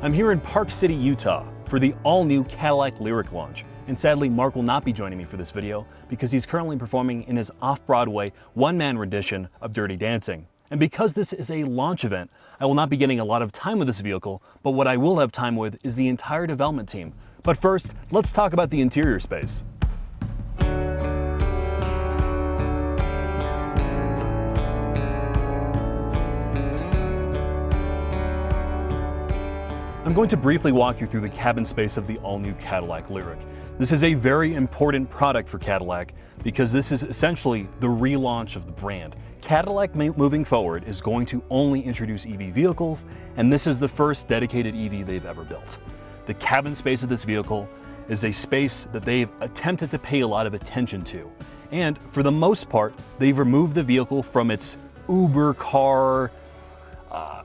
I'm here in Park City, Utah for the all-new Cadillac Lyriq launch. And sadly, Mark will not be joining me for this video because he's currently performing in his off-Broadway one-man rendition of Dirty Dancing. And because this is a launch event, I will not be getting a lot of time with this vehicle, but what I will have time with is the entire development team. But first, let's talk about the interior space. I'm going to briefly walk you through the cabin space of the all-new Cadillac Lyriq. This is a very important product for Cadillac because this is essentially the relaunch of the brand. Cadillac moving forward is going to only introduce EV vehicles, and this is the first dedicated EV they've ever built. The cabin space of this vehicle is a space that they've attempted to pay a lot of attention to. And for the most part, they've removed the vehicle from its Uber car,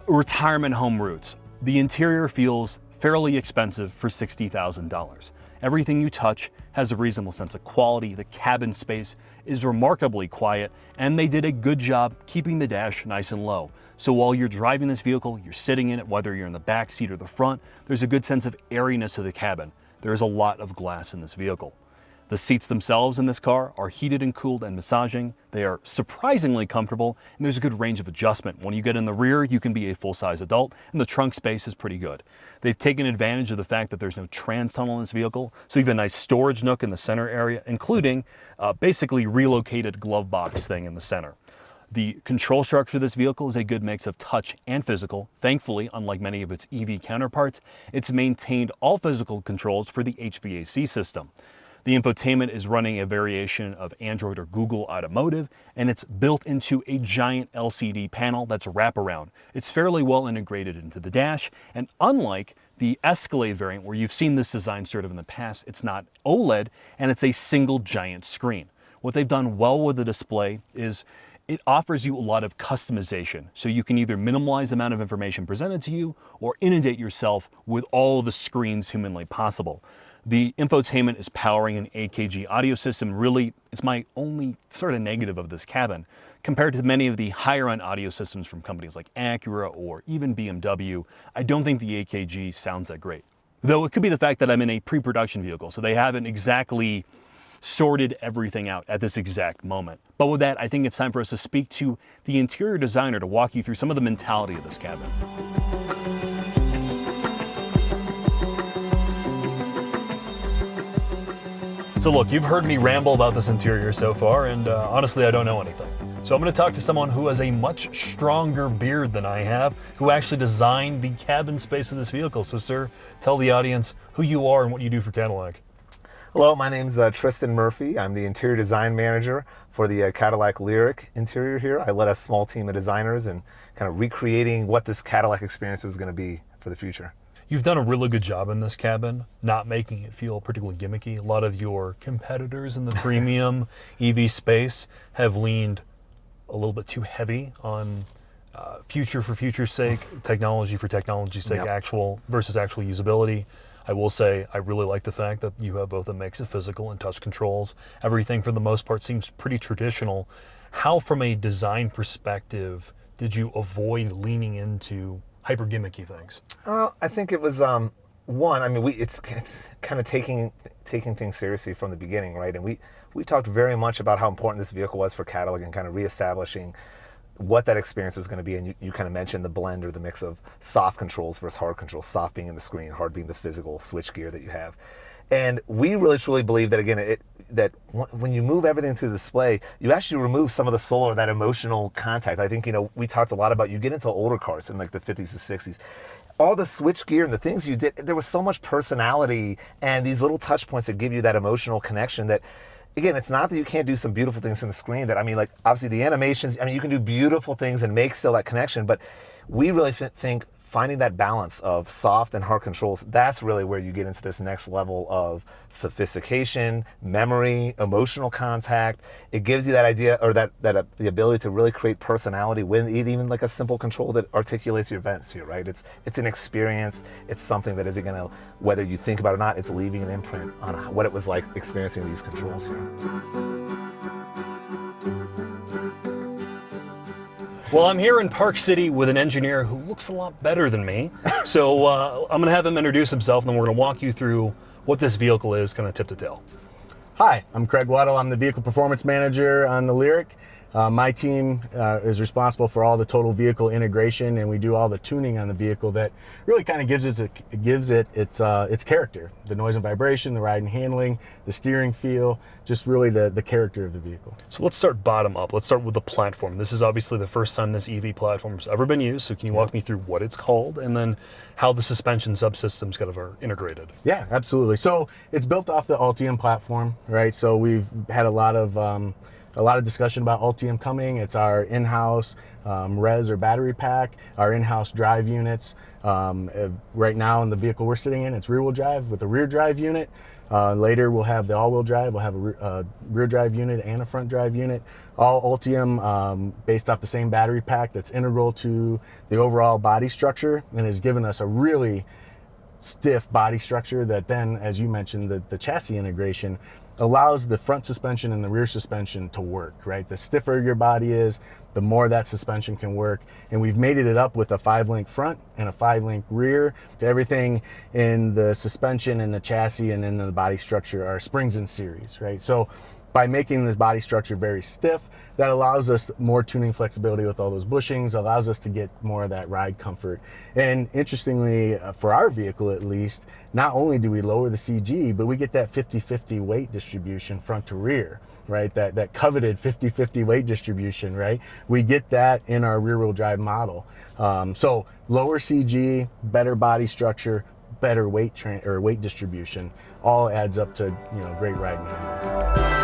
retirement home roots. The interior feels fairly expensive for $60,000. Everything you touch has a reasonable sense of quality. The cabin space is remarkably quiet, and they did a good job keeping the dash nice and low. So while you're driving this vehicle, you're sitting in it, whether you're in the back seat or the front, there's a good sense of airiness to the cabin. There's a lot of glass in this vehicle. The seats themselves in this car are heated and cooled and massaging. They are surprisingly comfortable, and there's a good range of adjustment. When you get in the rear, you can be a full-size adult, and the trunk space is pretty good. They've taken advantage of the fact that there's no trans tunnel in this vehicle, so you have a nice storage nook in the center area, including basically relocated glove box thing in the center. The control structure of this vehicle is a good mix of touch and physical. Thankfully, unlike many of its EV counterparts, it's maintained all physical controls for the HVAC system. The infotainment is running a variation of Android or Google Automotive, and it's built into a giant LCD panel that's wraparound. It's fairly well integrated into the dash, and unlike the Escalade variant where you've seen this design sort of in the past, it's not OLED, and it's a single giant screen. What they've done well with the display is it offers you a lot of customization. So you can either minimize the amount of information presented to you or inundate yourself with all the screens humanly possible. The infotainment is powering an AKG audio system. Really, it's my only sort of negative of this cabin. Compared to many of the higher-end audio systems from companies like Acura or even BMW, I don't think the AKG sounds that great. Though it could be the fact that I'm in a pre-production vehicle, so they haven't exactly sorted everything out at this exact moment. But with that, I think it's time for us to speak to the interior designer to walk you through some of the mentality of this cabin. So look, you've heard me ramble about this interior so far, and honestly, I don't know anything. So I'm going to talk to someone who has a much stronger beard than I have, who actually designed the cabin space of this vehicle. So sir, tell the audience who you are and what you do for Cadillac. Hello, my name's Tristan Murphy. I'm the interior design manager for the Cadillac Lyriq interior here. I led a small team of designers and kind of recreating what this Cadillac experience was going to be for the future. You've done a really good job in this cabin, not making it feel particularly gimmicky. A lot of your competitors in the premium EV space have leaned a little bit too heavy on future for future's sake, technology for technology's sake, Yep. actual versus actual usability. I will say I really like the fact that you have both a mix of physical and touch controls. Everything for the most part seems pretty traditional. How, from a design perspective, did you avoid leaning into hyper gimmicky things? Well, I think it was one. I mean, it's kind of taking things seriously from the beginning, right? And we talked very much about how important this vehicle was for Cadillac and kind of reestablishing what that experience was going to be. And you kind of mentioned the blend or the mix of soft controls versus hard controls, soft being in the screen, hard being the physical switch gear that you have. And we really truly believe that, again, that when you move everything to the display, you actually remove some of the soul or that emotional contact. I think, we talked a lot about, you get into older cars in like the 50s and 60s, all the switch gear and the things you did, there was so much personality and these little touch points that give you that emotional connection that, again, it's not that you can't do some beautiful things on the screen that, like obviously the animations, you can do beautiful things and make still that connection, but we really think finding that balance of soft and hard controls, that's really where you get into this next level of sophistication, memory, emotional contact. It gives you that idea or that the ability to really create personality with even like a simple control that articulates your events here, right? It's an experience. It's something that isn't gonna, whether you think about it or not, it's leaving an imprint on what it was like experiencing these controls here. Well, I'm here in Park City with an engineer who looks a lot better than me. So I'm going to have him introduce himself, and then we're going to walk you through what this vehicle is, kind of tip to tail. Hi, I'm Craig Weddle. I'm the Vehicle Performance Manager on the Lyriq. My team is responsible for all the total vehicle integration, and we do all the tuning on the vehicle that really kind of gives it its character. The noise and vibration, the ride and handling, the steering feel, just really the character of the vehicle. So let's start bottom up. Let's start with the platform. This is obviously the first time this EV platform's ever been used, so can you walk me through what it's called and then how the suspension subsystems kind of are integrated? Yeah, absolutely. So it's built off the Ultium platform, right? So we've had a lot of discussion about Ultium coming. It's our in-house res or battery pack, our in-house drive units. Right now in the vehicle we're sitting in, it's rear-wheel drive with a rear drive unit. Later we'll have the all-wheel drive. We'll have a rear drive unit and a front drive unit. All Ultium based off the same battery pack that's integral to the overall body structure and has given us a really stiff body structure that then, as you mentioned, the chassis integration allows the front suspension and the rear suspension to work, right? The stiffer your body is, the more that suspension can work. And we've mated it up with a 5-link front and a 5-link rear. Everything in the suspension and the chassis and in the body structure are springs in series, right? So by making this body structure very stiff, that allows us more tuning flexibility with all those bushings, allows us to get more of that ride comfort. And interestingly, for our vehicle at least, not only do we lower the CG, but we get that 50-50 weight distribution front to rear, right? That coveted 50-50 weight distribution, right? We get that in our rear-wheel drive model. So lower CG, better body structure, better weight distribution, all adds up to great ride and handling.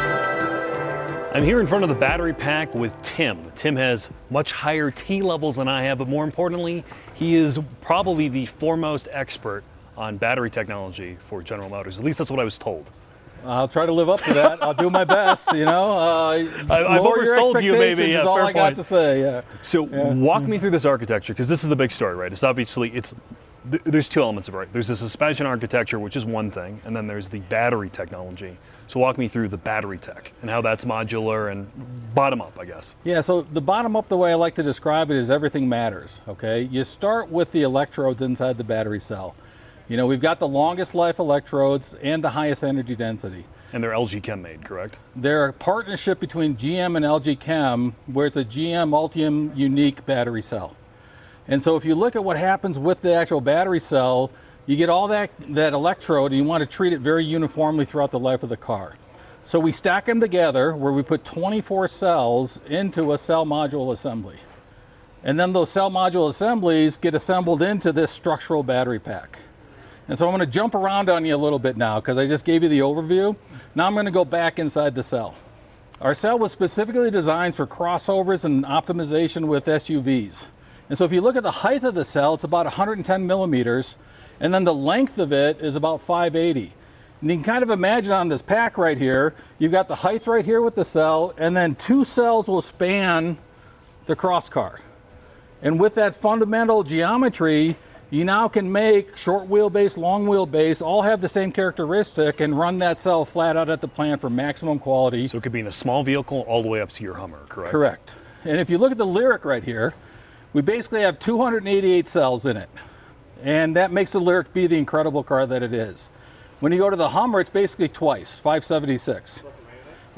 I'm here in front of the battery pack with Tim. Tim has much higher T levels than I have, but more importantly, he is probably the foremost expert on battery technology for General Motors. At least that's what I was told. I'll try to live up to that. I'll do my best, I've oversold you, maybe. Yeah, is all fair I got point. to say, yeah. So walk me through this architecture, because this is the big story, right? There's two elements of it, right? There's the suspension architecture, which is one thing, and then there's the battery technology. So walk me through the battery tech and how that's modular and bottom up, I guess. Yeah, so the bottom up, the way I like to describe it is everything matters, okay? You start with the electrodes inside the battery cell. We've got the longest life electrodes and the highest energy density. And they're LG Chem made, correct? They're a partnership between GM and LG Chem, where it's a GM Ultium unique battery cell. And so if you look at what happens with the actual battery cell, you get all that electrode and you want to treat it very uniformly throughout the life of the car. So we stack them together where we put 24 cells into a cell module assembly. And then those cell module assemblies get assembled into this structural battery pack. And so I'm going to jump around on you a little bit now because I just gave you the overview. Now I'm going to go back inside the cell. Our cell was specifically designed for crossovers and optimization with SUVs. And so if you look at the height of the cell, it's about 110 millimeters, and then the length of it is about 580. And you can kind of imagine on this pack right here, you've got the height right here with the cell, and then 2 cells will span the cross car. And with that fundamental geometry, you now can make short wheelbase, long wheelbase, all have the same characteristic and run that cell flat out at the plant for maximum quality. So it could be in a small vehicle all the way up to your Hummer, correct? Correct. And if you look at the Lyriq right here, we basically have 288 cells in it. And that makes the Lyriq be the incredible car that it is. When you go to the Hummer, it's basically twice, 576.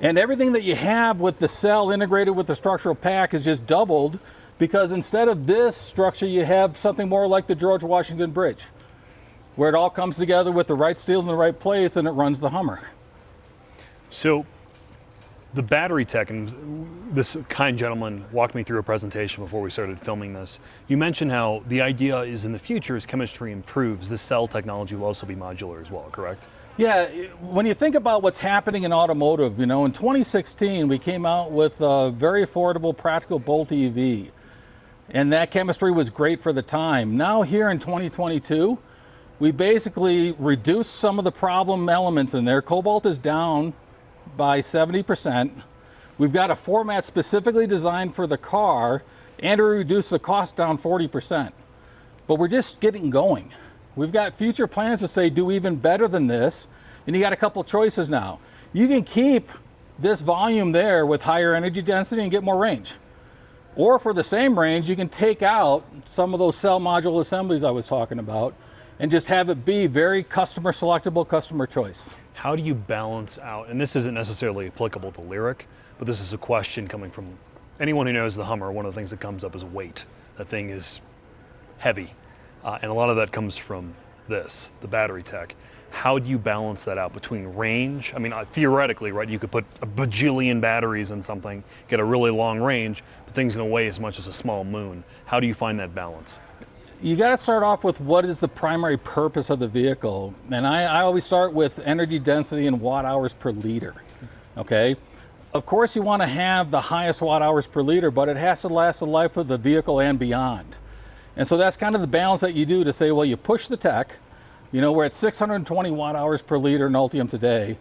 And everything that you have with the cell integrated with the structural pack is just doubled, because instead of this structure, you have something more like the George Washington Bridge, where it all comes together with the right steel in the right place and it runs the Hummer. So the battery tech, and this kind gentleman walked me through a presentation before we started filming this. You mentioned how the idea is in the future, as chemistry improves, this cell technology will also be modular as well, correct? Yeah, when you think about what's happening in automotive, in 2016 we came out with a very affordable practical Bolt EV. And that chemistry was great for the time. Now here in 2022, we basically reduced some of the problem elements in there. Cobalt is down by 70%. We've got a format specifically designed for the car, and we reduced the cost down 40%. But we're just getting going. We've got future plans to say do even better than this, and you got a couple choices now. You can keep this volume there with higher energy density and get more range. Or for the same range, you can take out some of those cell module assemblies I was talking about and just have it be very customer selectable, customer choice. How do you balance out, and this isn't necessarily applicable to Lyriq, but this is a question coming from anyone who knows the Hummer. One of the things that comes up is weight. That thing is heavy, and a lot of that comes from this, the battery tech. How do you balance that out between range? I mean, theoretically, right, you could put a bajillion batteries in something, get a really long range, but things gonna weigh as much as a small moon. How do you find that balance? You got to start off with what is the primary purpose of the vehicle. And I always start with energy density and watt hours per liter, okay? Of course you want to have the highest watt hours per liter, but it has to last the life of the vehicle and beyond. And so that's kind of the balance that you do to say, well, you push the tech. You know, we're at 620 watt hours per liter in Ultium today.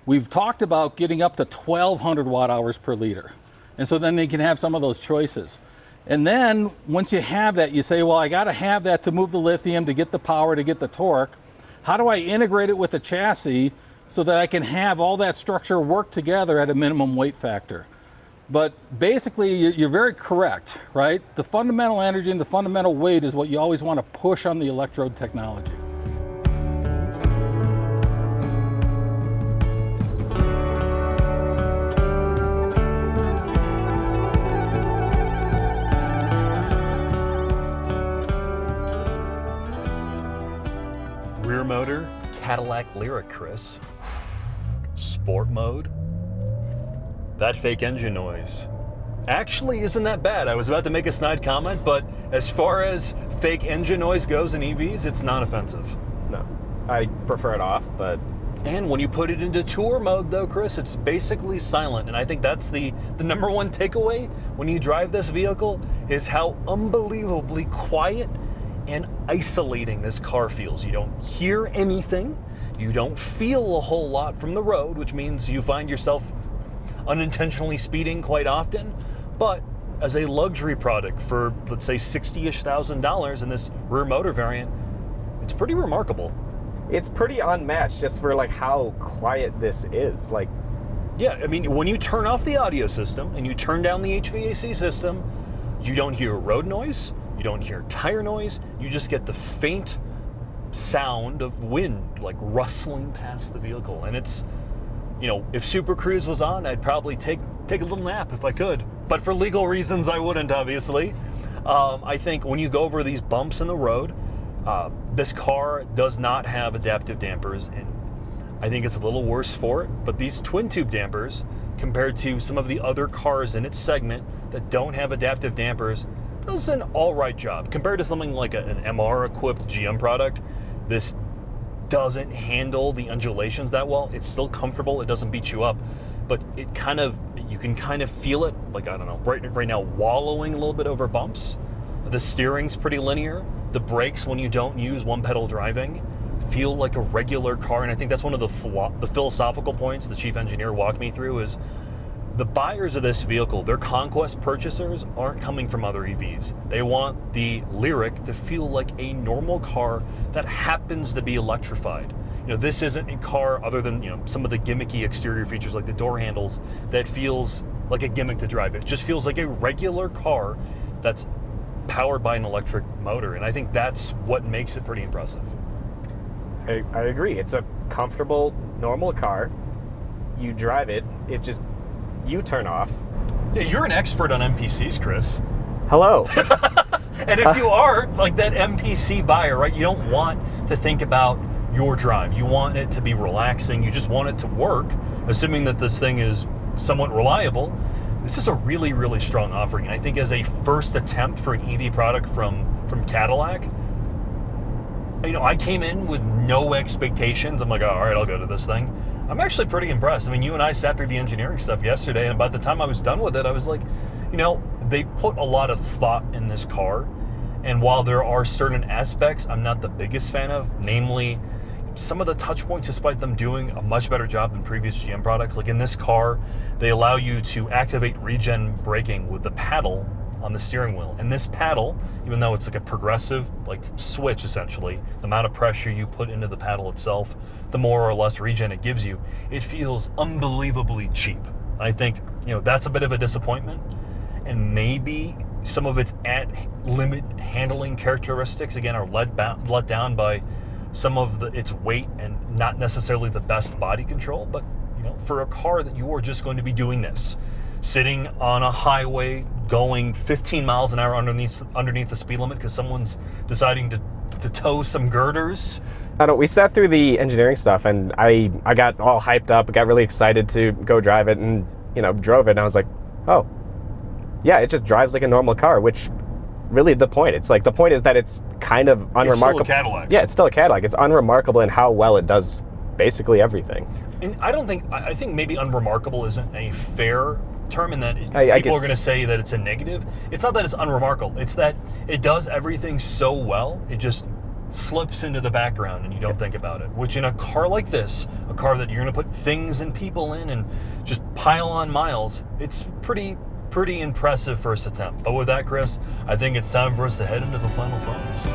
We've talked about getting up to 1200 watt hours per liter. And so then they can have some of those choices. And then once you have that, you say, well, I got to have that to move the lithium, to get the power, to get the torque. How do I integrate it with the chassis so that I can have all that structure work together at a minimum weight factor? But basically, you're very correct, right? The fundamental energy and the fundamental weight is what you always want to push on the electrode technology. Rear motor, Cadillac Lyriq, Chris. Sport mode. That fake engine noise actually isn't that bad. I was about to make a snide comment, but as far as fake engine noise goes in EVs, it's not offensive. No, I prefer it off, but... And when you put it into tour mode though, Chris, it's basically silent. And I think that's the number one takeaway when you drive this vehicle is how unbelievably quiet and isolating this car feels. You don't hear anything. You don't feel a whole lot from the road, which means you find yourself unintentionally speeding quite often. But as a luxury product for, let's say, $60,000-ish in this rear motor variant, it's pretty remarkable. It's pretty unmatched just for like how quiet this is. Like, yeah, I mean, when you turn off the audio system and you turn down the HVAC system, you don't hear road noise, you don't hear tire noise, you just get the faint sound of wind like rustling past the vehicle. And it's, you know, if Super Cruise was on, I'd probably take a little nap if I could. But for legal reasons, I wouldn't, obviously. I think when you go over these bumps in the road, this car does not have adaptive dampers, and I think it's a little worse for it. But these twin tube dampers, compared to some of the other cars in its segment that don't have adaptive dampers, does an all right job. Compared to something like an MR-equipped GM product, this doesn't handle the undulations that well. It's still comfortable. It doesn't beat you up, but it kind of, you can kind of feel it, like, I don't know, right now wallowing a little bit over bumps. The steering's pretty linear. The brakes, when you don't use one pedal driving, feel like a regular car. And I think that's one of the philosophical points the chief engineer walked me through is the buyers of this vehicle, their conquest purchasers, aren't coming from other EVs. They want the Lyriq to feel like a normal car that happens to be electrified. You know, this isn't a car, other than, you know, some of the gimmicky exterior features like the door handles, that feels like a gimmick to drive. It just feels like a regular car that's powered by an electric motor, and I think that's what makes it pretty impressive. I agree. It's a comfortable, normal car. You drive it, it just, you turn off. Yeah, you're an expert on MPCs, Chris. Hello. And if you are like that MPC buyer, right, you don't want to think about your drive. You want it to be relaxing. You just want it to work, assuming that this thing is somewhat reliable. This is a really, really strong offering. And I think as a first attempt for an EV product from Cadillac, you know, I came in with no expectations. I'm like, oh, all right, I'll go to this thing. I'm actually pretty impressed. I mean, you and I sat through the engineering stuff yesterday, and by the time I was done with it, I was like, you know, they put a lot of thought in this car. And while there are certain aspects I'm not the biggest fan of, namely some of the touch points, despite them doing a much better job than previous GM products. Like in this car, they allow you to activate regen braking with the paddle on the steering wheel. And this paddle, even though it's like a progressive like switch essentially, the amount of pressure you put into the paddle itself, the more or less regen it gives you, it feels unbelievably cheap. I think, you know, that's a bit of a disappointment. and maybe some of its at limit handling characteristics, again, are let down by some of its weight and not necessarily the best body control. But you know, for a car that you are just going to be doing this, sitting on a highway going 15 miles an hour underneath the speed limit because someone's deciding to tow some girders. I don't. We sat through the engineering stuff, and I got all hyped up, got really excited to go drive it, and drove it, and I was like, oh, yeah, it just drives like a normal car, which really the point. It's like the point is that it's kind of unremarkable. It's still a Cadillac. Yeah, it's still a Cadillac. It's unremarkable in how well it does basically everything. And I think maybe unremarkable isn't a fair term in that I people guess are going to say that it's a negative. It's not that it's unremarkable. It's that it does everything so well, it just slips into the background and you don't think about it. Which in a car like this, a car that you're going to put things and people in and just pile on miles, it's pretty impressive first attempt. But with that, Chris, I think it's time for us to head into the final thoughts.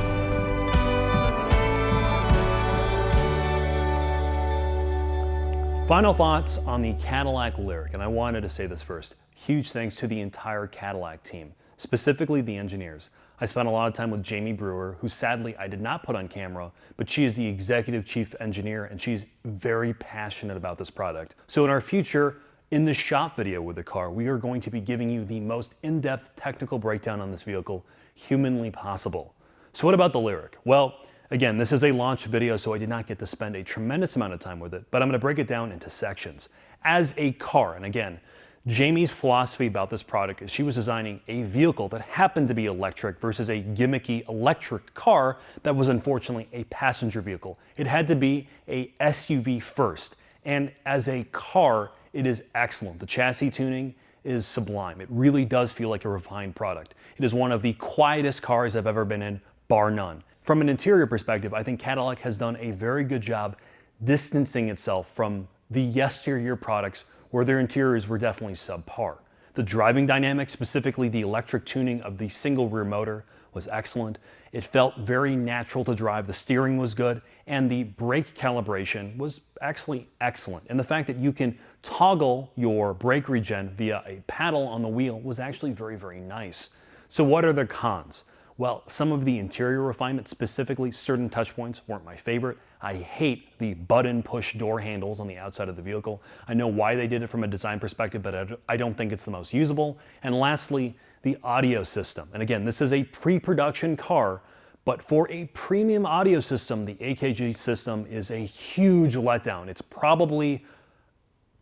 Final thoughts on the Cadillac Lyriq, and I wanted to say this first. Huge thanks to the entire Cadillac team, specifically the engineers. I spent a lot of time with Jamie Brewer, who sadly I did not put on camera, but she is the executive chief engineer and she's very passionate about this product. So in our future, in the shop video with the car, we are going to be giving you the most in-depth technical breakdown on this vehicle humanly possible. So what about the Lyriq? Well, again, this is a launch video, so I did not get to spend a tremendous amount of time with it, but I'm going to break it down into sections. As a car, and again, Jamie's philosophy about this product is she was designing a vehicle that happened to be electric versus a gimmicky electric car that was unfortunately a passenger vehicle. It had to be a SUV first, and as a car, it is excellent. The chassis tuning is sublime. It really does feel like a refined product. It is one of the quietest cars I've ever been in, bar none. From an interior perspective, I think Cadillac has done a very good job distancing itself from the yesteryear products where their interiors were definitely subpar. The driving dynamics, specifically the electric tuning of the single rear motor, was excellent. It felt very natural to drive. The steering was good, and the brake calibration was actually excellent. And the fact that you can toggle your brake regen via a paddle on the wheel was actually very, very nice. So what are the cons? Well, some of the interior refinement, specifically certain touch points, weren't my favorite. I hate the button push door handles on the outside of the vehicle. I know why they did it from a design perspective, but I don't think it's the most usable. And lastly, the audio system. And again, this is a pre-production car, but for a premium audio system, the AKG system is a huge letdown. It's probably,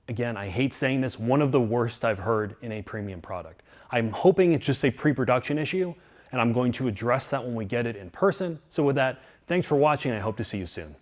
again, I hate saying this, one of the worst I've heard in a premium product. I'm hoping it's just a pre-production issue, and I'm going to address that when we get it in person. So with that, thanks for watching, and I hope to see you soon.